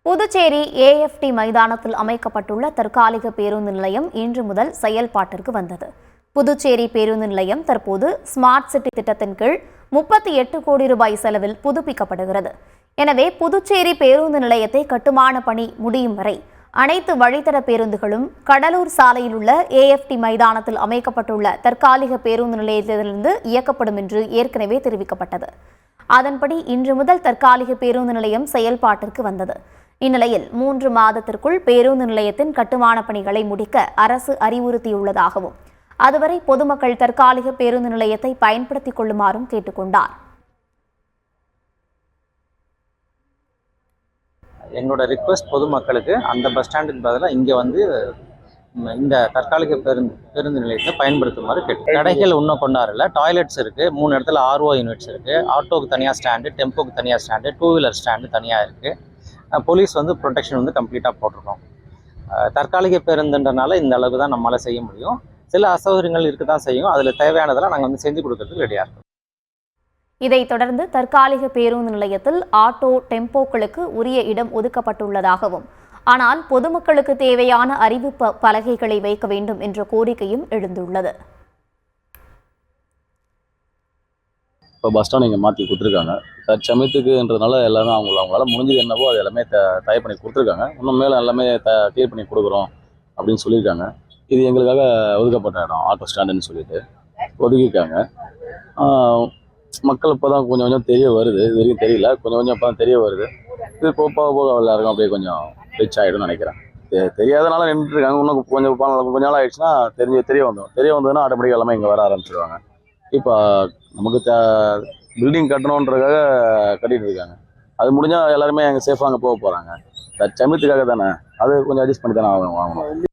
Puducherry AFT மைதானத்தில் அமைக்கப்பட்டுள்ள தற்காலிக பேருந்து நிலையம் இன்று முதல் செயல்பாட்டிற்கு வந்தது. புதுச்சேரி பேருந்து நிலையம் தற்போது ஸ்மார்ட் சிட்டி திட்டத்தின் கீழ் 38 கோடி ரூபாய் செலவில் புதுப்பிக்கப்படுகிறது. எனவே புதுச்சேரி பேருந்து நிலையத்தை கட்டுமான பணி முடியும் வரை அனைத்து வழித்தட பேருந்துகளும் கடலூர் சாலையில் உள்ள ஏஎஃப்டி மைதானத்தில் அமைக்கப்பட்டுள்ள தற்காலிக பேருந்து நிலையத்திலிருந்து இயக்கப்படும் என்று ஏற்கனவே தெரிவிக்கப்பட்டது. அதன்படி இன்று முதல் தற்காலிக பேருந்து நிலையம் செயல்பாட்டிற்கு வந்தது. இந்நிலையில் 3 மாதத்திற்குள் பேருந்து நிலையத்தின் கட்டுமான பணிகளை முடிக்க அரசு அறிவுறுத்தியுள்ளதாகவும் அதுவரை பொதுமக்கள் தற்காலிக பேருந்து நிலையத்தை பயன்படுத்திக் கொள்ளுமாறும் கேட்டுக்கொண்டார். எங்களோட ரிக்வெஸ்ட் பொதுமக்களுக்கு அந்த பஸ் ஸ்டாண்டுக்கு பதிலாக இங்கே வந்து இந்த தற்காலிக பேருந்து நிலையத்தை பயன்படுத்துமாறு கேட்டு. கடைகள் இன்னும் கொண்டாடல. டாய்லெட்ஸ் இருக்குது, 3 இடத்துல ஆர்ஓ யூனிட்ஸ் இருக்குது, ஆட்டோவுக்கு தனியாக ஸ்டாண்டு, டெம்போக்கு தனியாக ஸ்டாண்டு, 2 வீலர் ஸ்டாண்டு தனியாக இருக்குது. போலீஸ் வந்து ப்ரொடெக்ஷன் வந்து கம்ப்ளீட்டாக போட்டிருக்கோம். தற்காலிக பேருந்துன்றனால இந்த அளவு தான் நம்மளால் செய்ய முடியும். சில அசௌகரியங்கள் இருக்க தான் செய்யும். அதில் தேவையானதெல்லாம் நாங்கள் வந்து செஞ்சு கொடுக்கறதுக்கு ரெடியாக இருக்கோம். இதைத் தொடர்ந்து தற்காலிக பேருந்து நிலையத்தில் ஆட்டோ, டெம்போக்களுக்கு உரிய இடம் ஒதுக்கப்பட்டுள்ளதாகவும் ஆனால் பொதுமக்களுக்கு தேவையான அறிவிப்பு பலகைகளை வைக்க வேண்டும் என்ற கோரிக்கையும் எழுந்துள்ளது. இப்போ பஸ் ஸ்டாண்ட் இங்கே மாற்றி கொடுத்துருக்காங்க. தற்சமயத்துக்குன்றதுனால எல்லாமே அவங்களால முடிஞ்சது என்னவோ அது எல்லாமே தயார் பண்ணி கொடுத்துருக்காங்க. இன்னும் மேலே எல்லாமே கிளியர் பண்ணி கொடுக்குறோம் அப்படின்னு சொல்லியிருக்காங்க. இது எங்களுக்காக ஒதுக்கப்பட்ட இடம், ஆட்டோ ஸ்டாண்டுன்னு சொல்லிட்டு ஒதுக்கியிருக்காங்க. மக்கள் இப்போ தான் கொஞ்சம் கொஞ்சம் தெரிய வருது. இது வரைக்கும் தெரியல, கொஞ்சம் கொஞ்சம் இப்போ தான் தெரிய வருது. இது போக போக எல்லாருக்கும் அப்படியே கொஞ்சம் ரிச் ஆகிடும்னு நினைக்கிறேன். தெரியாதனால நின்றுட்டுருக்காங்க. இன்னும் கொஞ்ச நாள் ஆயிடுச்சுன்னா தெரிய வந்ததுன்னா ஆட்டோமேட்டிக்காக எல்லாமே இங்கே வர ஆரம்பிச்சிடுவாங்க. இப்போ நமக்கு பில்டிங் கட்டணுன்றதுக்காக கட்டிகிட்டு இருக்காங்க. அது முடிஞ்சால் எல்லாருமே அங்கே சேஃபாக அங்கே போக போகிறாங்க. சமயத்துக்காக தானே, அது கொஞ்சம் அட்ஜஸ்ட் பண்ணி தானே வாங்கணும்.